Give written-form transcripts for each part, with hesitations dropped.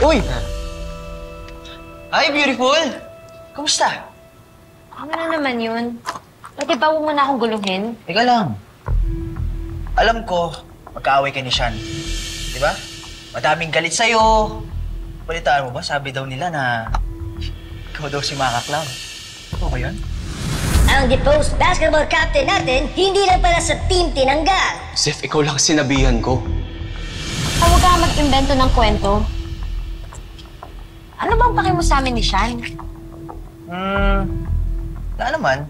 Uy! Hi, beautiful! Kumusta? Ano na naman yun? Pwede ba huwag mo na akong guluhin? Teka lang. Alam ko, magkaaway ka ni Sean. Di ba? Madaming galit sa'yo. Balitaan mo ba? Sabi daw nila na ikaw daw si Maka Clown. Ano ba yun? Ang deposed basketball captain natin, hindi lang pala sa team tinanggal. Zef, ikaw lang sinabihan ko. Huwag ka mag-invento ng kwento. Ano bang paki mo sa amin ni Sean? Wala naman.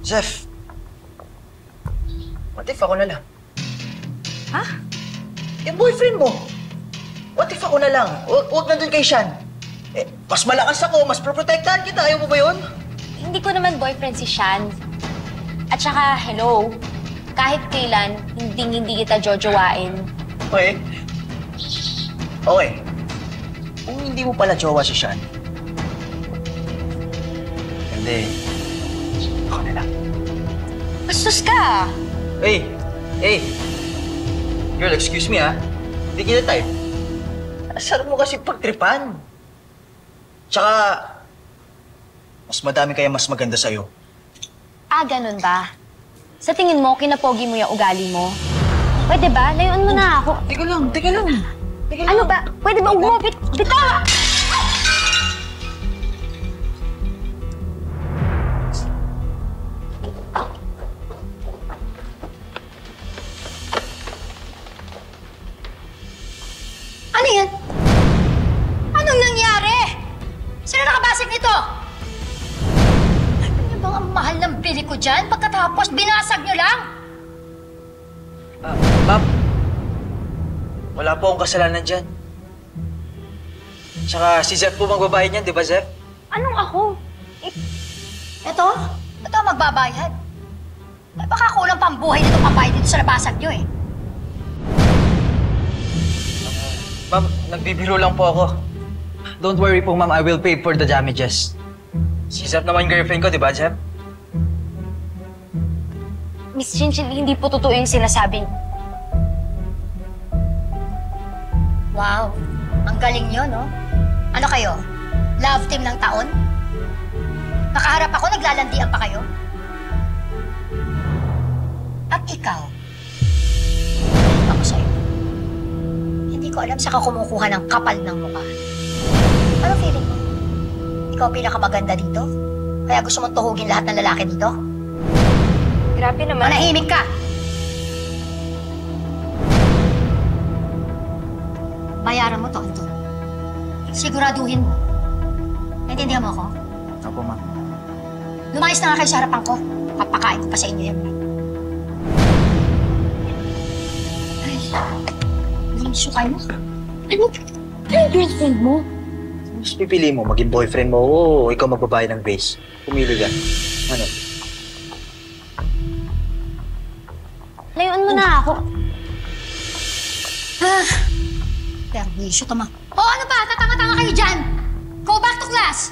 Zef, what if ako na lang? Ha? Yung boyfriend mo. What if ako na lang? Huwag nandun kay Sean. Eh, mas malakas ako, mas proprotektahan kita. Ayaw mo ba yun? Hindi ko naman boyfriend si Sean. At saka, hello, kahit kailan, hindi kita jojowain. Okay. Okay. Kung hindi mo pala jowa si Sean, hindi. Ako na lang. Bastos ka! Hey! Hey! Girl, excuse me ah. Hindi kita type. Sarap mo kasi pagtripan. Tsaka, mas madami kaya mas maganda sa'yo. Ah, ganun ba? Sa tingin mo, kinapogi mo yung ugali mo? Pwede ba? Layuan mo na ako. Teka lang, teka lang. Teka lang. Ano ba? Pwede ba umupit? Bitawa! Ano yan? Anong nangyari? Sino nakabasag nito? Ano bang ang mahal ng bili ko dyan? Pagkatapos, binasag nyo lang? Ma'am, wala po akong kasalanan dyan. Tsaka si Zef po magbabayad niyan, di ba, Zef? Anong ako? Ito ang magbabayad. Eh, baka kulang pang buhay nito pambayad dito sa nabasag nyo eh. Ma'am, nagbibiro lang po ako. Don't worry po, ma'am. I will pay for the damages. Si Zef naman yung girlfriend ko, di ba, Zef? Miss Chinchil, hindi po totoo yung sinasabi niyo. Wow, ang galing nyo, no? Ano kayo? Love team ng taon? Nakaharap ako, naglalandian pa kayo? At ikaw? Ako sa'yo. Hindi ko alam saan ka kumukuha ng kapal ng mukha. Ano feeling mo? Ikaw pinakamaganda dito? Kaya gusto mong tuhugin lahat ng lalaki dito? Grabe naman. Manahimik ka! Bayaran mo to, Anton. Siguraduhin mo. Naintindihan mo ako? Opo, ma'am. Lumayas na nga kayo sa harapan ko. Papakain ko pa sa inyo yan. Ay, linsyo kayo. Ano yung girlfriend mo? Mas pipili mo, maging boyfriend mo o ikaw magbabayad ng base. Pumili ka. Ano? Layuan mo na ako. Perwisyo, tama. O ano ba? Tatanga-tanga kayo dyan! Go back to class!